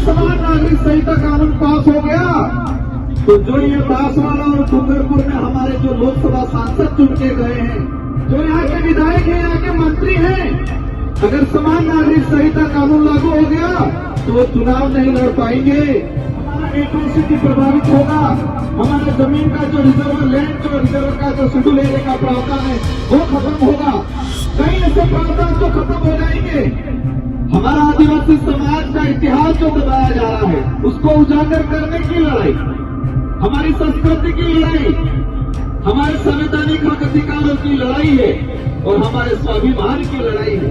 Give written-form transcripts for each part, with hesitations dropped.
समान नागरिक संहिता कानून पास हो गया तो जो ये बांसवाड़ा और डूंगरपुर में हमारे जो लोकसभा सांसद चुन के गए हैं, जो यहाँ के विधायक हैं, यहाँ के मंत्री हैं, अगर समान नागरिक संहिता कानून लागू हो गया तो वो चुनाव नहीं लड़ पाएंगे। हमारा एट्रोसिटी प्रभावित होगा, हमारे जमीन का जो रिजर्व लैंड, जो रिजर्व का जो शेड्यूल एरिया का प्रावधान है वो खत्म होगा। कई ऐसे प्रावधान तो खत्म हो जाएंगे। हमारा आदिवासी समाज का इतिहास जो दबाया जा रहा है उसको उजागर करने की लड़ाई, हमारी संस्कृति की लड़ाई, हमारे संवैधानिक हक अधिकारों की लड़ाई है और हमारे स्वाभिमान की लड़ाई है।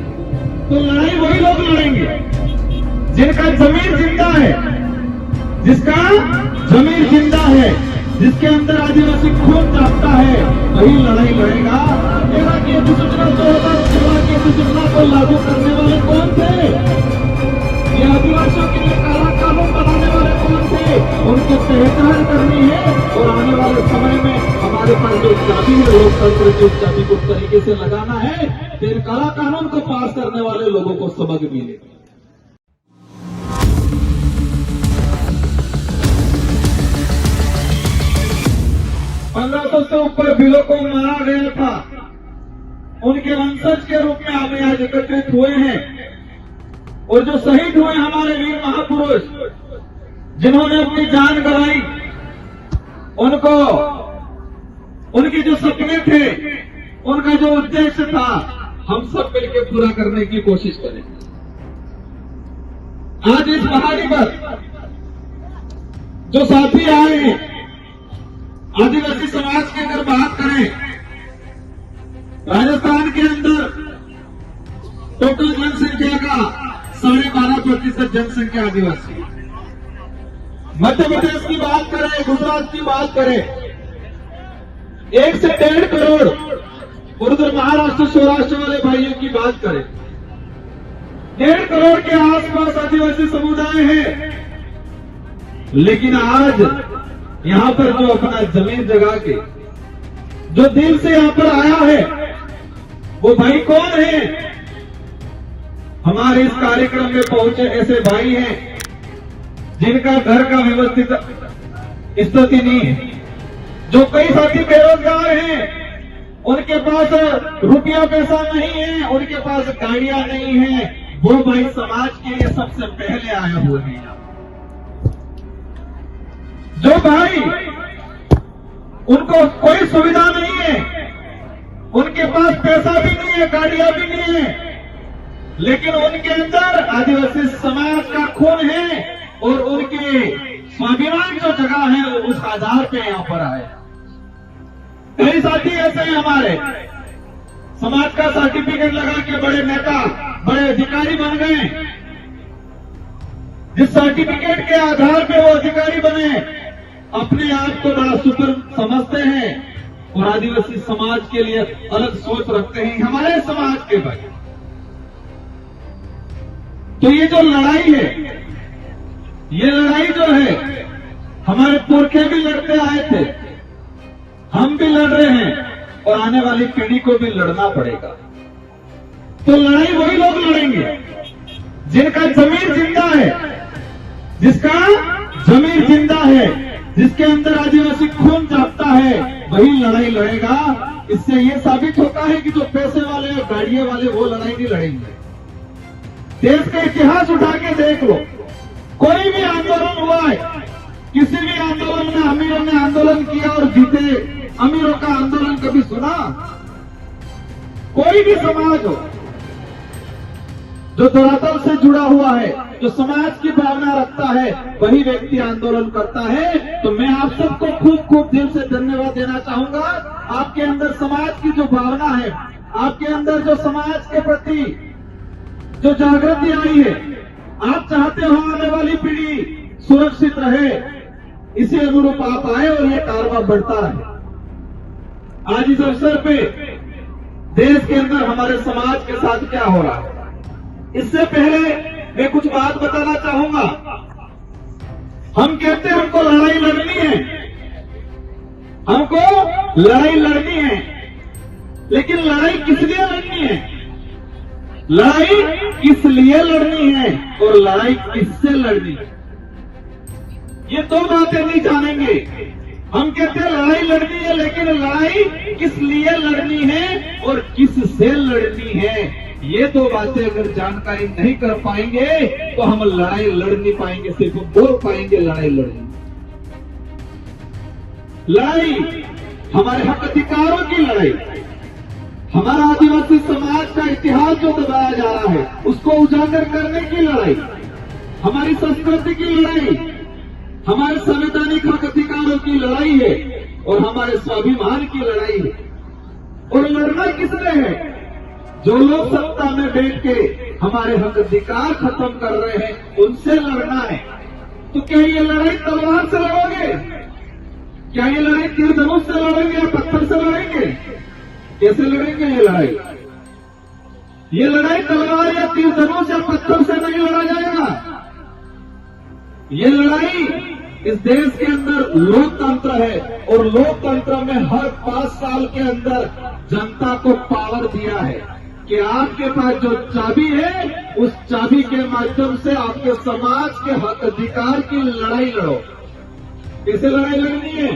तो लड़ाई वही लोग लड़ेंगे जिनका जमीन जिंदा है, जिसका जमीन जिंदा है, जिसके अंदर आदिवासी खून जागता है, वही लड़ाई लड़ेगा। मेरा की अधिसूचना 2016 की अधिसूचना को लागू करने वाले कौन थे? ये आदिवासियों के लिए काला कानून बनाने वाले कौन थे? उनको पहचान करनी है और आने वाले समय में हमारे पास जो चाबी है लोकतंत्र की, उस चाबी को तरीके से लगाना है, फिर काला कानून को पास करने वाले लोगों को सबक मिलेगा। 1500 से ऊपर बिलों को मारा गया था, उनके वंशज के रूप में हम आज एकत्रित हुए हैं और जो शहीद हुए हमारे वीर महापुरुष, जिन्होंने अपनी जान गंवाई, उनको उनके जो सपने थे, उनका जो उद्देश्य था, हम सब मिलकर पूरा करने की कोशिश करें। आज इस पहाड़ी पर जो साथी आए हैं, आदिवासी समाज की अगर बात करें, राजस्थान के अंदर टोटल जनसंख्या का 12.5% जनसंख्या आदिवासी। मध्य प्रदेश की बात करें, गुजरात की बात करें, 1 से 1.5 करोड़, और उधर महाराष्ट्र सौराष्ट्र वाले भाइयों की बात करें, 1.5 करोड़ के आसपास आदिवासी समुदाय है। लेकिन आज यहां पर जो अपना जमीन जगा के जो दिल से यहां पर आया है, वो भाई कौन है? हमारे इस कार्यक्रम में पहुंचे ऐसे भाई हैं जिनका घर का व्यवस्थित स्थिति नहीं है, जो कई साथी बेरोजगार हैं, उनके पास रुपया पैसा नहीं है, उनके पास गाड़ियां नहीं है, वो भाई समाज के लिए सबसे पहले आए हुए हैं। जो भाई उनको कोई सुविधा नहीं है, उनके पास पैसा भी नहीं है, गाड़ियां भी नहीं है, लेकिन उनके अंदर आदिवासी समाज का खून है और उनके स्वाभिमान जो जगह है उस आधार पे यहां पर आए। कई साथी ऐसे हैं हमारे, समाज का सर्टिफिकेट लगा के बड़े नेता, बड़े अधिकारी बन गए। जिस सर्टिफिकेट के आधार पे वो अधिकारी बने, अपने आप को बड़ा सुपर समझते हैं और आदिवासी समाज के लिए अलग सोच रखते हैं हमारे समाज के भाई। तो ये जो लड़ाई है, ये लड़ाई जो है, हमारे पुरखे भी लड़ते आए थे, हम भी लड़ रहे हैं और आने वाली पीढ़ी को भी लड़ना पड़ेगा। तो लड़ाई वही लोग लड़ेंगे जिनका जमीन जिंदा है, जिसका जमीन जिंदा है, जिसके अंदर आदिवासी खून जागता है, वही लड़ाई लड़ेगा। इससे ये साबित होता है कि जो पैसे वाले और गाड़ियों वाले वो लड़ाई नहीं लड़ेंगे। देश का इतिहास उठा के देख लो, कोई भी आंदोलन हुआ है, किसी भी आंदोलन में अमीरों ने आंदोलन किया और जीते, अमीरों का आंदोलन कभी सुना? कोई भी समाज हो जो धरातल से जुड़ा हुआ है, जो समाज की भावना रखता है, वही व्यक्ति आंदोलन करता है। तो मैं आप सबको खूब खूब दिल से धन्यवाद देना चाहूंगा। आपके अंदर समाज की जो भावना है, आपके अंदर जो समाज के प्रति जो जागृति आई है, आप चाहते हो आने वाली पीढ़ी सुरक्षित रहे, इसी अनुरूप आप आए और ये कारवां बढ़ता रहे। आज इस अवसर पे देश के अंदर हमारे समाज के साथ क्या हो रहा है, इससे पहले मैं कुछ बात बताना चाहूंगा। हम कहते हैं हमको लड़ाई लड़नी है, हमको लड़ाई लड़नी है, लेकिन लड़ाई किस लिए लड़नी है? लड़ाई किस लिए लड़नी है और लड़ाई किससे लड़नी है, ये दो बातें नहीं जानेंगे। हम कहते हैं लड़ाई लड़नी है, लेकिन लड़ाई किस लिए लड़नी है और किससे लड़नी है, ये दो बातें अगर जानकारी नहीं कर पाएंगे तो हम लड़ाई लड़ नहीं पाएंगे, सिर्फ बोल पाएंगे लड़ाई लड़नी। लड़ाई हमारे हक अधिकारों की लड़ाई, हमारा आदिवासी समाज का इतिहास जो दबाया जा रहा है उसको उजागर करने की लड़ाई, हमारी संस्कृति की लड़ाई, हमारे संवैधानिक हक अधिकारों की लड़ाई है और हमारे स्वाभिमान की लड़ाई है। और लड़ना किसने है? जो लोग सत्ता में बैठ के हमारे हक अधिकार खत्म कर रहे हैं उनसे लड़ना है। तो क्या ये लड़ाई तलवार से लड़ोगे? क्या ये लड़ाई तीर धनुष से लड़ेंगे या पत्थर से लड़ेंगे? कैसे लड़ेंगे ये लड़ाई? ये लड़ाई तलवार या तीर धनुष या पत्थर से नहीं लड़ा जाएगा। ये लड़ाई इस देश के अंदर लोकतंत्र है और लोकतंत्र में हर 5 साल के अंदर जनता को पावर दिया है कि आपके पास जो चाबी है उस चाबी के माध्यम से आपके समाज के हक अधिकार की लड़ाई लड़ो। कैसे लड़ाई लड़नी है?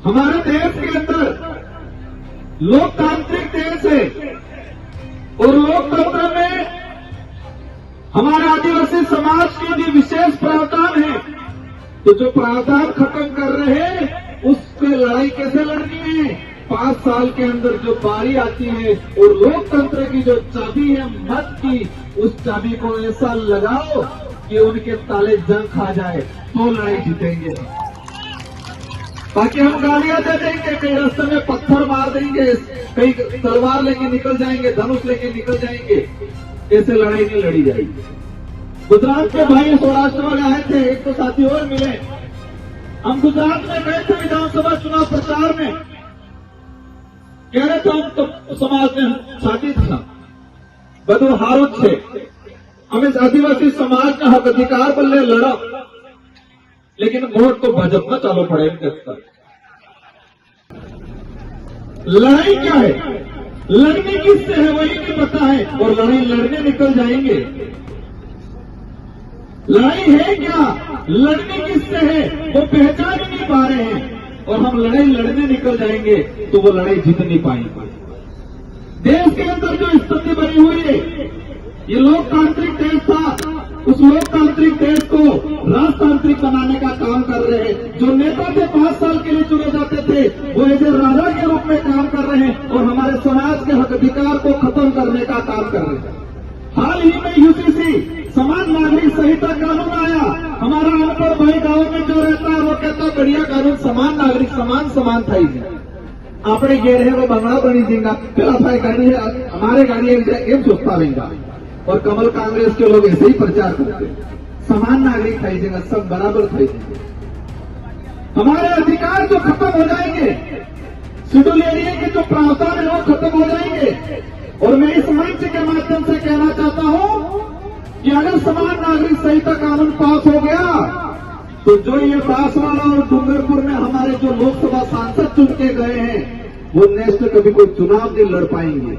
हमारे देश के अंदर लोकतांत्रिक देश है और लोकतंत्र में हमारे आदिवासी समाज के लिए विशेष प्रावधान है। तो जो प्रावधान खत्म कर रहे हैं उस पे लड़ाई कैसे लड़नी है? 5 साल के अंदर जो बारी आती है और लोकतंत्र की जो चाबी है मत की, उस चाबी को ऐसा लगाओ कि उनके ताले जंग खा जाए तो लड़ाई जीतेंगे। बाकी हम गालियां दे देंगे, कई रास्ते में पत्थर मार देंगे, कई तलवार लेके निकल जाएंगे, धनुष लेके निकल जाएंगे, ऐसे लड़ाई नहीं लड़ी जाएगी। गुजरात के भाई सौराष्ट्र वाले आए थे, एक तो साथी और मिले। हम गुजरात में गए थे विधानसभा चुनाव प्रचार में, कह रहे थे हम तो समाज में छाती था બધું હારું જ છે, અમે આદિવાસી સમાજના હક અધિકાર બદલે લડો, लेकिन वोट तो भाजपा में चालू पड़े। लड़ाई क्या है? लड़ने किससे है वही नहीं पता है और लड़ाई लड़ने निकल जाएंगे। लड़ाई है क्या, लड़ने किससे है वो पहचान ही नहीं पा रहे हैं और हम लड़ाई लड़ने निकल जाएंगे तो वो लड़ाई जीत नहीं पाएंगे। देश के अंदर जो स्थिति बनी हुई है, ये लोकतांत्रिक देश था, उस लोकतांत्रिक देश को राजतांत्रिक बनाने का काम कर रहे हैं। जो नेता थे 5 साल के लिए चुने जाते थे वो ऐसे राजा के रूप में काम कर रहे हैं और हमारे समाज के हक अधिकार को खत्म करने का काम कर रहे हैं। हाल ही में यूसीसी समान नागरिक संहिता कानून आया। हमारा अनपढ़ भाई गांव में जो रहता है वो कहता बढ़िया कानून, समान नागरिक समान था ही आपने घेर है वो बंगला बनी देगा, फिर अपनी गाड़ी है हमारे गाड़ी एम सोचता रहेगा। और कमल कांग्रेस के लोग ऐसे ही प्रचार करते हैं, समान नागरिक खाई देगा, सब बराबर खाई देंगे। हमारे अधिकार जो खत्म हो जाएंगे, शेड्यूल एरिया के जो प्रावधान है वो खत्म हो जाएंगे। और मैं इस मंच के माध्यम से कहना चाहता हूं कि अगर समान नागरिक संहिता कानून पास हो गया तो जो ये बांसवाड़ा और डूंगरपुर में हमारे जो लोकसभा सांसद चुन के गए हैं वो नेक्स्ट कभी कोई चुनाव नहीं लड़ पाएंगे।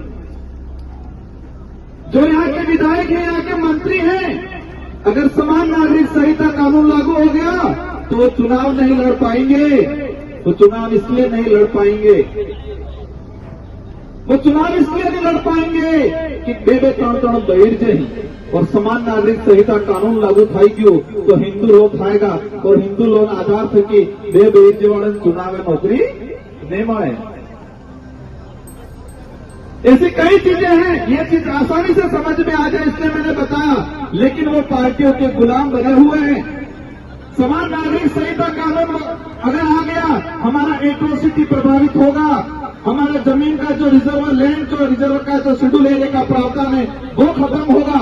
जो यहाँ के विधायक हैं, यहाँ के मंत्री हैं, अगर समान नागरिक संहिता कानून लागू हो गया तो वो चुनाव नहीं लड़ पाएंगे। वो चुनाव इसलिए नहीं लड़ पाएंगे, वो चुनाव इसलिए नहीं लड़ पाएंगे कि बेबे त्रण बहिर्जे ही और समान नागरिक संहिता कानून लागू थाई गयो तो हिंदू लो थाएगा और हिंदू लोन आधार थकी बे बहिर्जे वाले चुनाव में नौकरी नहीं मिले। ऐसी कई चीजें हैं, ये चीज आसानी से समझ में आ जाए इसलिए मैंने बताया, लेकिन वो पार्टियों के गुलाम बने हुए हैं। समान नागरिक संहिता कानून अगर आ गया, हमारा एट्रोसिटी प्रभावित होगा, हमारा जमीन का जो रिजर्व लैंड जो रिजर्व का जो शेड्यूल एरिया का प्रावधान है वो खत्म होगा।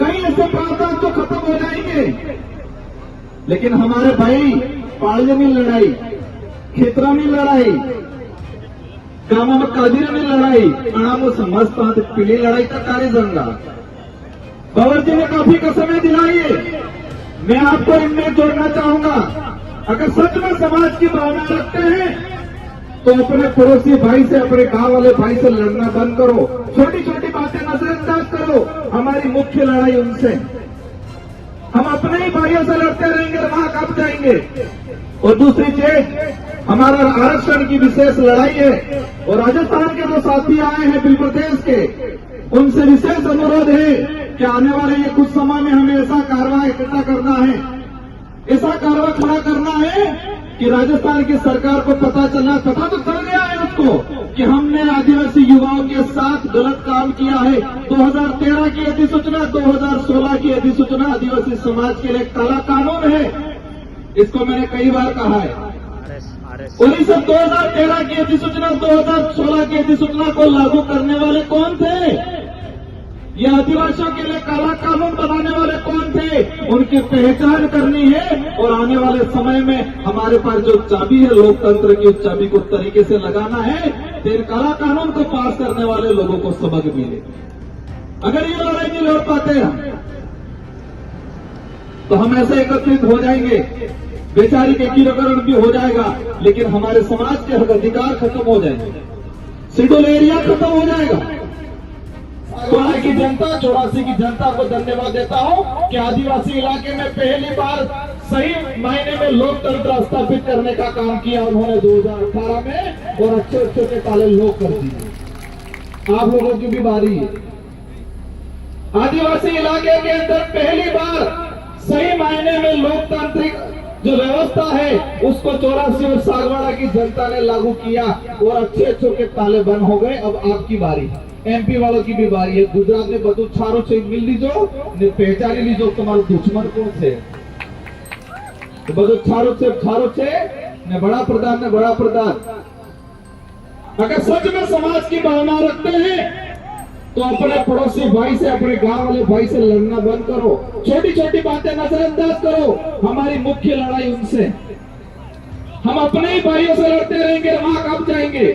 कई ऐसे प्रावधान तो खत्म हो जाएंगे, लेकिन हमारे भाई पाड़े में लड़ाई, खेतरा में लड़ाई, गांवों में कादिर में लड़ाई, में समझता तो पीली लड़ाई का कार्य जंगा। बाबर जी ने काफी कसमें दिलाई है, मैं आपको इनमें जोड़ना चाहूंगा। अगर सच में समाज की भावना रखते हैं तो अपने पड़ोसी भाई से, अपने गांव वाले भाई से लड़ना बंद करो। छोटी छोटी बातें नजरअंदाज करो। हमारी मुख्य लड़ाई उनसे। हम अपने ही भाइयों से लड़ते रहेंगे, वहां कब जाएंगे? और दूसरी चीज, हमारा आरक्षण की विशेष लड़ाई है। और राजस्थान के जो साथी आए हैं बिल प्रदेश के, उनसे विशेष अनुरोध है कि आने वाले ये कुछ समय में हमें ऐसा कार्रवाई इकट्ठा करना है, ऐसा कार्रवाई खड़ा करना है कि राजस्थान की सरकार को पता तो चल गया है उसको कि हमने आदिवासी युवाओं के साथ गलत काम किया है। 2013 की अधिसूचना, 2016 की अधिसूचना आदिवासी समाज के लिए काला कानून है। इसको मैंने कई बार कहा है। और इस 2013 की अधिसूचना, 2016 की अधिसूचना को लागू करने वाले कौन थे? ये आदिवासियों के लिए काला कानून बनाने वाले कौन थे? उनकी पहचान करनी है। और आने वाले समय में हमारे पास जो चाबी है लोकतंत्र की, उस चाबी को तरीके से लगाना है। फिर काला कानून को पास करने वाले लोगों को सबक मिले। अगर ये लड़ाई नहीं लड़ पाते हैं तो हम ऐसे एकत्रित हो जाएंगे, बेचारी के एकीकरण भी हो जाएगा, लेकिन हमारे समाज के हक अधिकार खत्म हो जाएंगे, शेड्यूल एरिया खत्म हो जाएगा। सोलह की जनता, 84 की जनता को धन्यवाद देता हूं कि आदिवासी इलाके में पहली बार सही मायने में लोकतंत्र स्थापित करने का काम किया उन्होंने 2018 में, और अच्छे अच्छे के ताले लोग कर दिए। आप लोगों की भी बारी है। आदिवासी इलाके के अंदर पहली बार सही मायने में लोकतांत्रिक जो व्यवस्था है उसको 84 और सागवाड़ा की जनता ने लागू किया, और अच्छे अच्छे के ताले बंद हो गए। अब आपकी बारी है, एमपी वालों की भी बारी है। गुजरात में બધું છારો છે મિલ લીજો ને પહેચાની લીજો તમારું દુશ્મન કોણ છે। તો બધું છારો છે ને बड़ा प्रधान। अगर सच में समाज की भावना रखते हैं तो अपने पड़ोसी भाई से, अपने गांव वाले भाई से लड़ना बंद करो। छोटी छोटी बातें नजरअंदाज करो। हमारी मुख्य लड़ाई उनसे। हम अपने ही भाइयों से लड़ते रहेंगे, वहां कब जाएंगे?